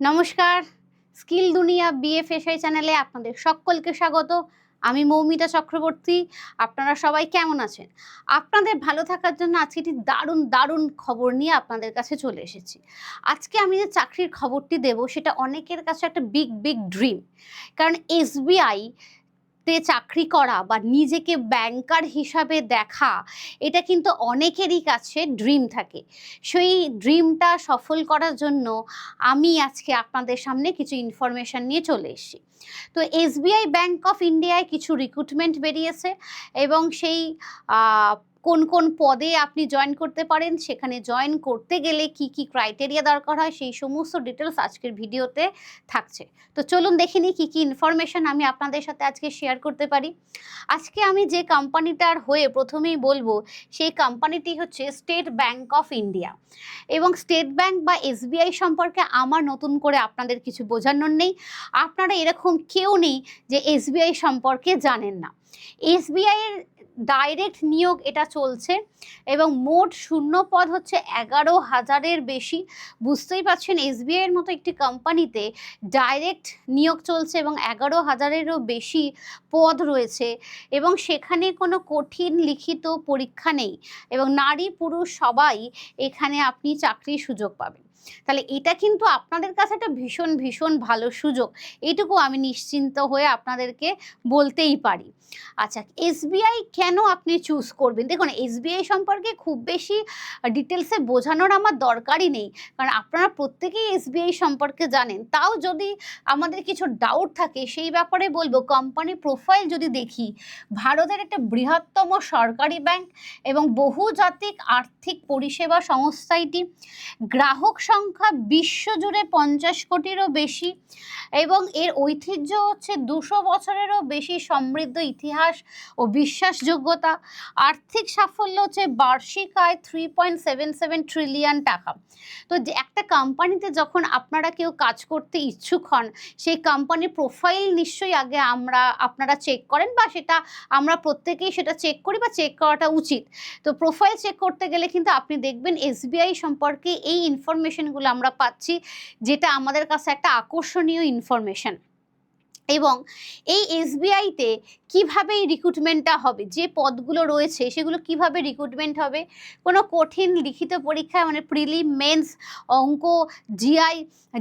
নমস্কার, স্কিল দুনিয়া বিএফএসআই চ্যানেলে আপনাদের সকলকে স্বাগত। আমি মৌমিতা চক্রবর্তী। আপনারা সবাই কেমন আছেন? আপনাদের ভালো থাকার জন্য আজকে একটি দারুণ খবর নিয়ে আপনাদের কাছে চলে এসেছি। আজকে আমি যে চাকরির খবরটি দেব সেটা অনেকের কাছে একটা বিগ ড্রিম। কারণ এসবিআই তে চাকরি করা বা নিজেকে ব্যাংকার হিসাবে দেখা, এটা কিন্তু অনেকেরই কাছে ড্রিম থাকে। সেই ড্রিমটা সফল করার জন্য আমি আজকে আপনাদের সামনে কিছু ইনফরমেশন নিয়ে চলে এসেছি। তো এসবিআই ব্যাংক অফ ইন্ডিয়ায় কিছু রিক্রুটমেন্ট বেরিয়েছে এবং সেই কোন পদে আপনি জয়েন করতে পারেন, সেখানে জয়েন করতে গেলে কি ক্রাইটেরিয়া দরকার হয়, সেই সমস্ত ডিটেলস আজকের ভিডিওতে থাকছে। তো চলুন দেখে নিই কী ইনফরমেশন আমি আপনাদের সাথে আজকে শেয়ার করতে পারি। আজকে আমি যে কোম্পানিটার হয়ে প্রথমেই বলবো, সেই কোম্পানিটি হচ্ছে স্টেট ব্যাংক অফ ইন্ডিয়া। এবং স্টেট ব্যাংক বা এসবিআই সম্পর্কে আমার নতুন করে আপনাদের কিছু বোঝানোর নেই। আপনারা এরকম কেউ নেই যে এসবিআই সম্পর্কে জানেন না। এসবিআইয়ের ডাইরেক্ট নিয়োগ এটা চলছে এবং মোট শূন্য পদ হচ্ছে 11,000-এর বেশি। বুঝতেই পারছেন, এসবিআইয়ের মতো একটি কোম্পানিতে ডাইরেক্ট নিয়োগ চলছে এবং 11,000-এরও বেশি পদ রয়েছে এবং সেখানে কোনো কঠিন লিখিত পরীক্ষা নেই এবং নারী পুরুষ সবাই এখানে আপনি চাকরির সুযোগ পাবেন। তাহলে এটা কিন্তু আপনাদের কাছে একটা ভীষণ ভালো সুযোগ, এইটুকু আমি নিশ্চিন্ত হয়ে আপনাদেরকে বলতেই পারি। আচ্ছা, এসবিআই কেন আপনি চুজ করবেন? দেখুন, এসবিআই সম্পর্কে খুব বেশি ডিটেলসে বোঝানোর আমার দরকারই নেই, কারণ আপনারা প্রত্যেকেই এসবিআই সম্পর্কে জানেন। তাও যদি আমাদের কিছু ডাউট থাকে সেই ব্যাপারে বলবো, কোম্পানি প্রোফাইল যদি দেখি, ভারতের একটা বৃহত্তম সরকারি ব্যাংক এবং বহুজাতিক আর্থিক পরিষেবা সংস্থা এটি। গ্রাহক সংখ্যা বিশ্বজুড়ে 50 কোটিরও বেশি এবং এর ঐতিহ্য হচ্ছে 200 বছরেরও বেশি সমৃদ্ধ ইতিহাস ও বিশ্বাসযোগ্যতা। আর্থিক সাফল্য হচ্ছে বার্ষিক আয় 3.77 ট্রিলিয়ন টাকা। তো যে একটা কোম্পানিতে যখন আপনারা কেউ কাজ করতে ইচ্ছুক হন, সেই কোম্পানির প্রোফাইল নিশ্চয়ই আগে আপনারা চেক করেন, বা সেটা আমরা প্রত্যেকেই সেটা চেক করি বা চেক করাটা উচিত। তো প্রোফাইল চেক করতে গেলে কিন্তু আপনি দেখবেন এসবিআই সম্পর্কে এই ইনফরমেশনগুলো আমরা পাচ্ছি, যেটা আমাদের কাছে একটা আকর্ষণীয় ইনফরমেশন। এবং এই এসবিআইতে কিভাবে এই রিক্রুটমেন্টটা হবে, যে পদগুলো রয়েছে সেগুলো কিভাবে রিক্রুটমেন্ট হবে, কোনো কঠিন লিখিত পরীক্ষায় মানে প্রিলিম, মেন্স, অঙ্ক, জিআই,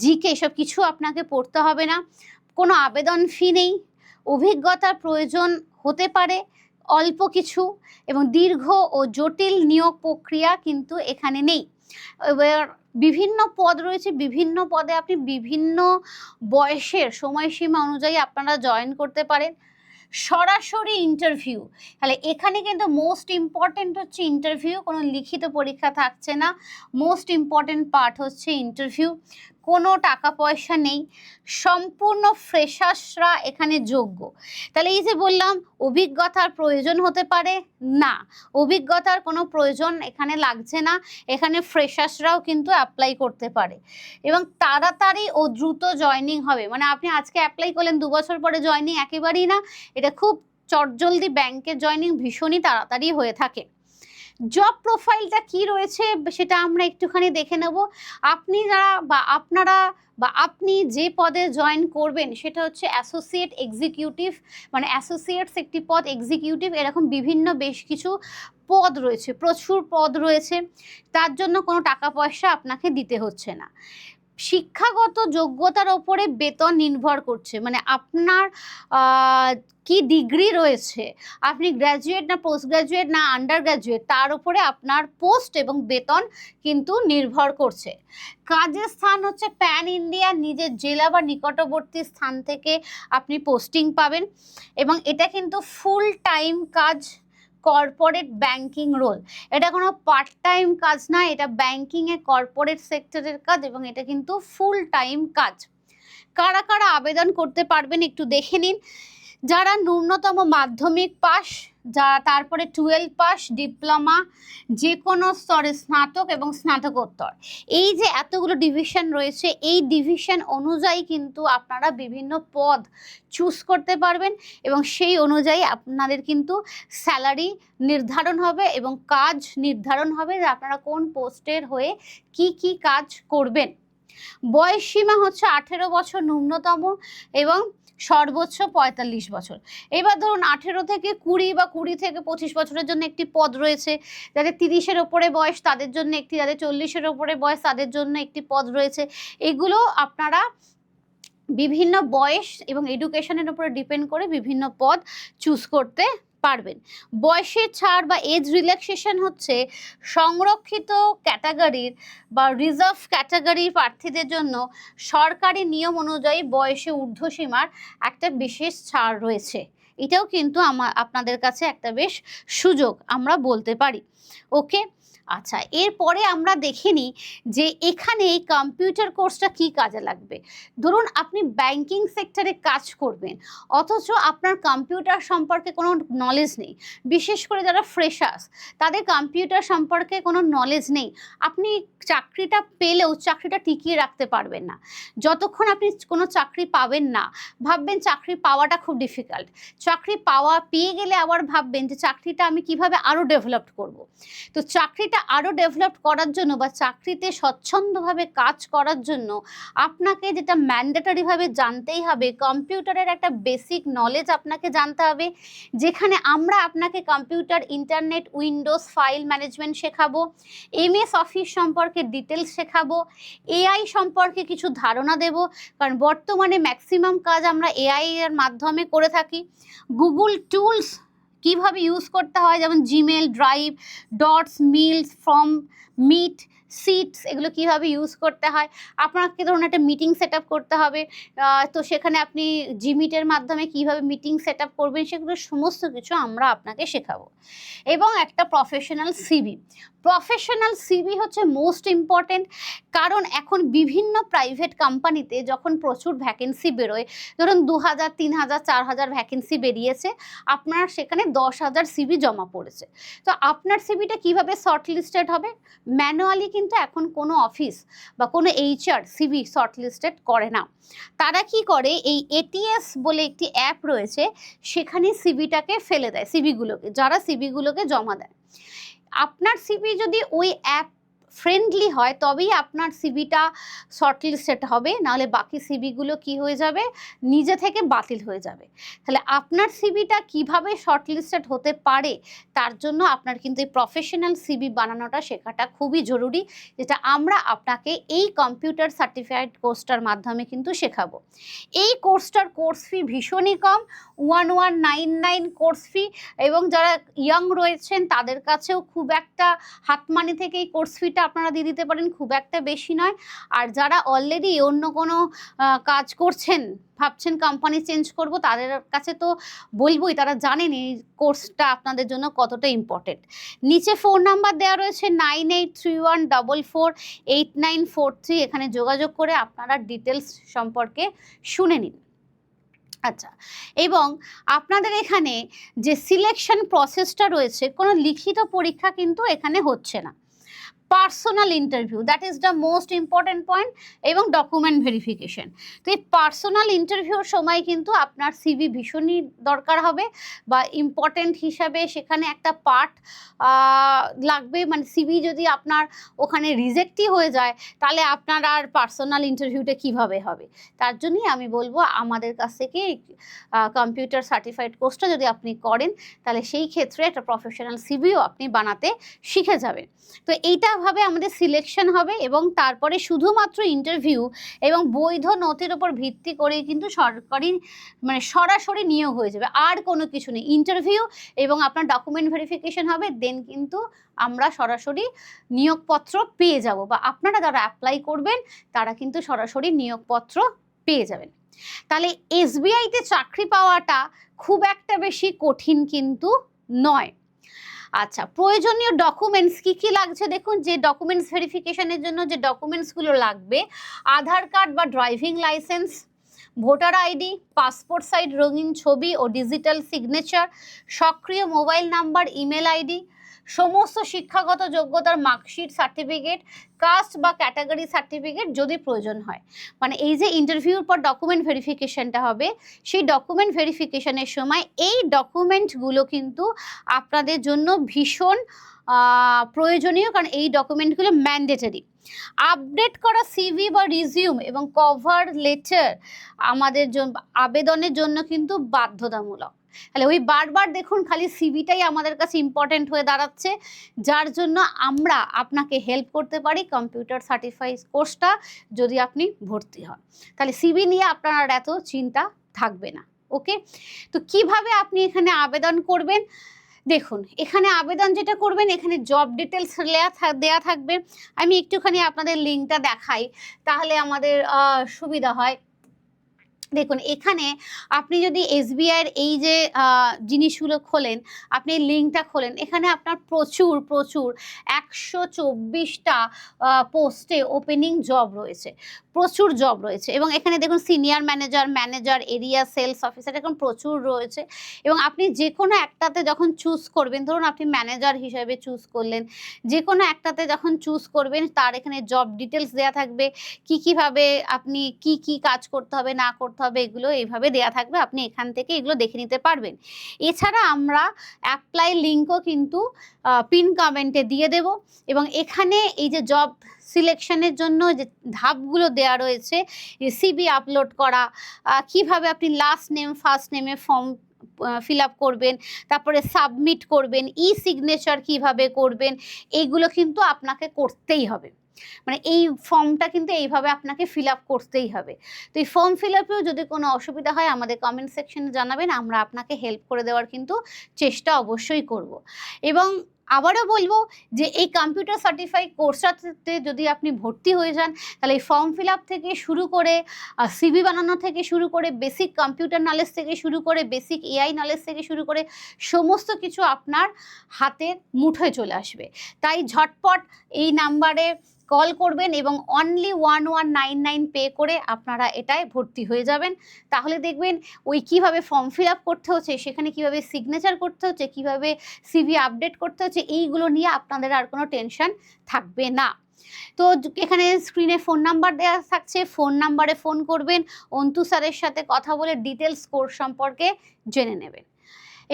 জিকে এসব কিছু আপনাকে পড়তে হবে না। কোনো আবেদন ফি নেই। অভিজ্ঞতার প্রয়োজন হতে পারে অল্প কিছু এবং দীর্ঘ ও জটিল নিয়োগ প্রক্রিয়া কিন্তু এখানে নেই। এবার বিভিন্ন পদ রয়েছে, বিভিন্ন পদে আপনি বিভিন্ন বয়সের সময়সীমা অনুযায়ী আপনারা জয়েন করতে পারেন। সরাসরি ইন্টারভিউ, তাহলে এখানে কিন্তু মোস্ট ইম্পর্টেন্ট হচ্ছে ইন্টারভিউ, কোনো লিখিত পরীক্ষা থাকছে না। মোস্ট ইম্পর্টেন্ট পার্ট হচ্ছে ইন্টারভিউ। কোনো টাকা পয়সা নেই, সম্পূর্ণ ফ্রেশার্সরা এখানে যোগ্য। তাহলে এই যে বললাম অভিজ্ঞতার প্রয়োজন হতে পারে, না, অভিজ্ঞতার কোনো প্রয়োজন এখানে লাগছে না। এখানে ফ্রেশার্সরাও কিন্তু অ্যাপ্লাই করতে পারে এবং তাড়াতাড়ি ও দ্রুত জয়নিং হবে। মানে আপনি আজকে অ্যাপ্লাই করলেন, 2 বছর পরে জয়নিং একেবারেই না, এটা খুব চটজলদি ব্যাংকের জয়নিং ভীষণই তাড়াতাড়ি হয়ে থাকে। জব প্রোফাইলটা কি রয়েছে সেটা আমরা একটুখানি দেখে নেব। আপনি যে পদে জয়েন করবেন সেটা হচ্ছে অ্যাসোসিয়েট এক্সিকিউটিভ, মানে অ্যাসোসিয়েটস একটি পদ, এক্সিকিউটিভ এরকম বিভিন্ন বেশ কিছু পদ রয়েছে, প্রচুর পদ রয়েছে। তার জন্য কোনো টাকা পয়সা আপনাকে দিতে হচ্ছে না। শিক্ষাগত যোগ্যতার ওপরে বেতন নির্ভর করছে, মানে আপনার কি ডিগ্রি রয়েছে, আপনি গ্র্যাজুয়েট না পোস্ট গ্র্যাজুয়েট না আন্ডার গ্র্যাজুয়েট, তার উপরে আপনার পোস্ট এবং বেতন কিন্তু নির্ভর করছে। কাজের স্থান হচ্ছে প্যান ইন্ডিয়া, নিজের জেলা বা নিকটবর্তী স্থান থেকে আপনি পোস্টিং পাবেন এবং এটা কিন্তু ফুল টাইম কাজ, কর্পোরেট ব্যাংকিং রোল। এটা কোনো পার্ট টাইম কাজ না, এটা ব্যাংকিংয়ে কর্পোরেট সেক্টরের কাজ এবং এটা কিন্তু ফুল টাইম কাজ। কারা কারা আবেদন করতে পারবেন একটু দেখে নিন। যারা ন্যূনতম মাধ্যমিক পাস, তারপরে 12 পাস, ডিপ্লোমা, যে কোনো স্তরে স্নাতক এবং স্নাতকোত্তর, এই যে এতগুলো ডিভিশন রয়েছে, এই ডিভিশন অনুযায়ী কিন্তু আপনারা বিভিন্ন পদ চুজ করতে পারবেন এবং সেই অনুযায়ী আপনাদের কিন্তু স্যালারি নির্ধারণ হবে এবং কাজ নির্ধারণ হবে যে আপনারা কোন পোস্টের হয়ে কি কাজ করবেন। বয়স সীমা হচ্ছে 18 বছর ন্যূনতম এবং সর্বোচ্চ 45 বছর। এবার ধরুন 18 থেকে 20 বা 20 থেকে 25 বছরের জন্য একটি পদ রয়েছে, যাদের 30-এর ওপরে বয়স তাদের জন্য একটি, যাদের 40-এর ওপরে বয়স তাদের জন্য একটি পদ রয়েছে। এগুলো আপনারা বিভিন্ন বয়স এবং এডুকেশনের উপরে ডিপেন্ড করে বিভিন্ন পদ চুজ করতে পারবেন। বয়সের ছাড় বা এজ রিল্যাক্সেশন হচ্ছে সংরক্ষিত ক্যাটাগরির বা রিজার্ভ ক্যাটাগরির প্রার্থীদের জন্য সরকারি নিয়ম অনুযায়ী বয়সে ঊর্ধ্বসীমার একটা বিশেষ ছাড় রয়েছে। এটাও কিন্তু আপনাদের কাছে একটা বেশ সুযোগ আমরা বলতে পারি। ওকে, আচ্ছা, এরপরে আমরা দেখে নিই যে এখানে এই কম্পিউটার কোর্সটা কি কাজে লাগবে। ধরুন আপনি ব্যাংকিং সেক্টরে কাজ করবেন, অথচ আপনার কম্পিউটার সম্পর্কে কোনো নলেজ নেই, বিশেষ করে যারা ফ্রেশার্স তাদের কম্পিউটার সম্পর্কে কোনো নলেজ নেই। আপনি চাকরিটা পেলেও চাকরিটা টিকিয়ে রাখতে পারবেন না। যতক্ষণ আপনি কোনো চাকরি পাবেন না, ভাববেন চাকরি পাওয়াটা খুব ডিফিকাল্ট। চাকরি পেয়ে গেলে আবার ভাববেন যে চাকরিটা আমি কিভাবে আরও ডেভেলপ করব। তো চাকরিটা আরও ডেভেলপ করার জন্য বা চাকরিতে স্বচ্ছন্দভাবে কাজ করার জন্য আপনাকে যেটা ম্যান্ডেটরিভাবে জানতেই হবে, কম্পিউটারের একটা বেসিক নলেজ আপনাকে জানতে হবে, যেখানে আমরা আপনাকে computer, internet, Windows, file management শেখাবো, এমএস অফিস সম্পর্কে ডিটেলস শেখাবো, এআই সম্পর্কে কিছু ধারণা দেব, কারণ বর্তমানে ম্যাক্সিমাম কাজ আমরা এআই এর মাধ্যমে করে থাকি। গুগল টুলস কিভাবে ইউজ করতে হয়, যেমন জিমেল, ড্রাইভ, ডটস, মিলস, ফর্ম, মিট, সিটস, এগুলো কিভাবে ইউজ করতে হয়। আপনাকে ধরুন একটা মিটিং সেট আপ করতে হবে, তো সেখানে আপনি জিমিটের মাধ্যমে কিভাবে মিটিং সেট আপ করবেন, সেগুলো সমস্ত কিছু আমরা আপনাকে শেখাবো। এবং একটা প্রফেশনাল সিভি। প্রফেশনাল সিভি হচ্ছে মোস্ট ইম্পর্টেন্ট, কারণ এখন বিভিন্ন প্রাইভেট কোম্পানিতে যখন প্রচুর ভ্যাকেন্সি বেরোয়, ধরুন 2000, 3000, 4000 ভ্যাকেন্সি বেরিয়েছে, আপনার সেখানে 10,000 সিভি জমা পড়েছে। তো আপনার সিভিটা কিভাবে শর্টলিস্টেড হবে? ম্যানুয়ালি কিন্তু এখন কোনো অফিস বা কোনো এইচআর সিভি শর্টলিস্টেড করে না। তারা কি করে, এই এটিএস বলে একটি অ্যাপ রয়েছে, সেখানে সিভিটাকে ফেলে দেয়, সিভিগুলোকে, যারা সিভিগুলোকে জমা দেয়। আপনার সিভি যদি ওই অ্যাপ ফ্রেন্ডলি হয় তবেই আপনার সিভিটা শর্টলিস্টেড হবে, নাহলে বাকি সিভিগুলো কি হয়ে যাবে, নিজে থেকে বাতিল হয়ে যাবে। তাহলে আপনার সিভিটা কিভাবে শর্টলিস্টেড হতে পারে, তার জন্য আপনার কিন্তু এই প্রফেশনাল সিভি বানানোটা শেখাটা খুবই জরুরি, যেটা আমরা আপনাকে এই কম্পিউটার সার্টিফাইড কোর্সটার মাধ্যমে কিন্তু শেখাবো। এই কোর্সটার কোর্স ফি ভীষণই কম, 1199 কোর্স ফি, এবং যারা ইয়াং রয়েছেন তাদের কাছেও খুব একটা হাতমানি থেকে এই কোর্স ফিটা আপনারা দিয়ে দিতে পারেন, খুব একটা বেশি নয়। আর যারা অলরেডি অন্য কোনো কাজ করছেন, ভাবছেন কোম্পানি চেঞ্জ করব, তাদের কাছে তো বলবোই, তারা জানেন এই কোর্সটা আপনাদের জন্য কতটা ইম্পর্টেন্ট। নিচে ফোন নাম্বার দেওয়া রয়েছে 9831448943, এখানে যোগাযোগ করে আপনারা ডিটেলস সম্পর্কে শুনে নিন। আচ্ছা, এবং আপনাদের এখানে যে সিলেকশন প্রসেসটা রয়েছে, কোনো লিখিত পরীক্ষা কিন্তু এখানে হচ্ছে না, personal interview, that is the most important point, এবং ডকুমেন্ট ভেরিফিকেশন। তো এই পার্সোনাল ইন্টারভিউর সময় কিন্তু আপনার সিভি ভীষণই দরকার হবে, বা ইম্পর্টেন্ট হিসাবে সেখানে একটা পার্ট লাগবে। মানে সিভি যদি আপনার ওখানে রিজেক্টই হয়ে যায়, তাহলে আপনার আর পার্সোনাল ইন্টারভিউটা কিভাবে হবে। তার জন্যই আমি বলবো আমাদের কাছ থেকে কম্পিউটার সার্টিফাইড কোর্সটা যদি আপনি করেন, তাহলে সেই ক্ষেত্রে একটা প্রফেশনাল সিভিও আপনি বানাতে শিখে যাবেন। তো এইটাভাবে আমাদের সিলেকশন হবে, এবং তারপরে শুধুমাত্র ইন্টারভিউ এবং বৈধ নথির ওপর ভিত্তি করে কিন্তু সরকারি মানে সরাসরি নিয়োগ হয়ে যাবে, আর কোনো কিছু নেই। ইন্টারভিউ এবং আপনার ডকুমেন্ট ভেরিফিকেশন হবে, দেন কিন্তু আমরা সরাসরি নিয়োগপত্র পেয়ে যাব, বা আপনারা যারা অ্যাপ্লাই করবেন তারা কিন্তু সরাসরি নিয়োগপত্র পেয়ে যাবেন। তাহলে এসবিআইতে চাকরি পাওয়াটা খুব একটা বেশি কঠিন কিন্তু নয়। আচ্ছা, প্রয়োজনীয় ডকুমেন্টস কি কি লাগছে দেখুন। যে ডকুমেন্টস ভেরিফিকেশনের জন্য যে ডকুমেন্টসগুলো লাগবে, আধার কার্ড বা driving licence, voter ID, passport size রঙিন ছবি ও ডিজিটাল সিগনেচার, সক্রিয় মোবাইল নাম্বার, ইমেল আইডি, সমস্ত শিক্ষাগত যোগ্যতার মার্কশিট, সার্টিফিকেট, কাস্ট বা ক্যাটাগরি সার্টিফিকেট যদি প্রয়োজন হয়। মানে এই যে ইন্টারভিউর পর ডকুমেন্ট ভেরিফিকেশনটা হবে, সেই ডকুমেন্ট ভেরিফিকেশনের সময় এই ডকুমেন্টগুলো কিন্তু আপনাদের জন্য ভীষণ প্রয়োজনীয়, কারণ এই ডকুমেন্টগুলো ম্যান্ডেটরি। আপডেট করা সিভি বা রিজিউম এবং কভার লেটার আমাদের আবেদনের জন্য কিন্তু বাধ্যতামূলক। তাহলে ওই বারবার দেখুন খালি সিভিটাই আমাদের কাছে ইম্পর্টেন্ট হয়ে দাঁড়াচ্ছে, যার জন্য আমরা আপনাকে হেল্প করতে পারি কম্পিউটার সার্টিফাইড কোর্সটা যদি আপনি ভর্তি হন। তাহলে সিভি নিয়ে আপনার আর এত চিন্তা থাকবে না। ওকে, তো কিভাবে আপনি এখানে আবেদন করবেন? দেখুন, এখানে আবেদন যেটা করবেন, এখানে জব ডিটেলস দেয়া থাকবে। আমি একটুখানি আপনাদের লিঙ্কটা দেখাই, তাহলে আমাদের সুবিধা হয়। দেখুন, এখানে আপনি যদি এসবিআইয়ের এই যে জিনিসগুলো খোলেন, আপনি লিঙ্কটা খোলেন, এখানে আপনার প্রচুর 124টা পোস্টে ওপেনিং জব রয়েছে, প্রচুর জব রয়েছে। এবং এখানে দেখুন senior manager, area sales officer, এখন প্রচুর রয়েছে। এবং আপনি যে কোনো একটাতে যখন চুজ করবেন, ধরুন আপনি ম্যানেজার হিসেবে চুজ করলেন, যে কোনো একটাতে যখন চুজ করবেন তার এখানে জব ডিটেলস দেওয়া থাকবে, কীভাবে আপনি কি কাজ করতে হবে না করতে হবে, এগুলো এইভাবে দেয়া থাকবে, আপনি এখান থেকে এগুলো দেখে নিতে পারবেন। এছাড়া আমরা অ্যাপ্লাই লিঙ্কও কিন্তু পিন কমেন্টে দিয়ে দেব। এবং এখানে এই যে জব সিলেকশনের জন্য যে ধাপগুলো দেয়া রয়েছে, সিভি আপলোড করা, কিভাবে আপনি লাস্ট নেম ফার্স্ট নেমে ফর্ম ফিল আপ করবেন, তারপরে সাবমিট করবেন, সিগনেচার কিভাবে করবেন, এইগুলো কিন্তু আপনাকে করতেই হবে। মানে এই ফর্মটা কিন্তু এইভাবে আপনাকে ফিল আপ করতেই হবে। তো এই ফর্ম ফিল আপেও যদি কোনো অসুবিধা হয় আমাদের কমেন্ট সেকশনে জানাবেন, আমরা আপনাকে হেল্প করে দেওয়ার কিন্তু চেষ্টা অবশ্যই করব। এবং আবারও বলবো যে এই কম্পিউটার সার্টিফাইড কোর্সটাতে যদি আপনি ভর্তি হয়ে যান, তাহলে এই ফর্ম ফিল আপ থেকে শুরু করে সিভি বানানো থেকে শুরু করে বেসিক কম্পিউটার নলেজ থেকে শুরু করে বেসিক এআই নলেজ থেকে শুরু করে সমস্ত কিছু আপনার হাতের মুঠোয় চলে আসবে। তাই ঝটপট এই নাম্বারে কল করবেন এবং অনলি 1199 পে করে আপনারা এটায় ভর্তি হয়ে যাবেন। তাহলে দেখবেন ওই কিভাবে ফর্ম ফিল আপ করতে হচ্ছে, সেখানে কিভাবে সিগনেচার করতে হচ্ছে, কিভাবে সিভি আপডেট করতে হচ্ছে, এইগুলো নিয়ে আপনাদের আর কোনো টেনশন থাকবে না। তো এখানে স্ক্রিনে ফোন নাম্বার দেওয়া থাকছে, ফোন নাম্বারে ফোন করবেন, অন্তু স্যারের সাথে কথা বলে ডিটেলস কোর্স সম্পর্কে জেনে নেবেন।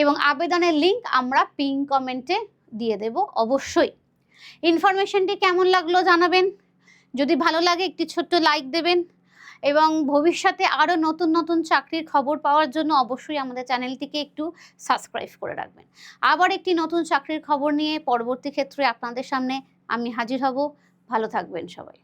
এবং আবেদনের লিঙ্ক আমরা পিন কমেন্টে দিয়ে দেব অবশ্যই। ইনফরমেশনটি কেমন লাগলো জানাবেন, যদি ভালো লাগে একটি ছোট্ট লাইক দেবেন। এবং ভবিষ্যতে আরও নতুন চাকরির খবর পাওয়ার জন্য অবশ্যই আমাদের চ্যানেলটিকে একটু সাবস্ক্রাইব করে রাখবেন। আবার একটি নতুন চাকরির খবর নিয়ে পরবর্তী ক্ষেত্রে আপনাদের সামনে আমি হাজির হব। ভালো থাকবেন সবাই।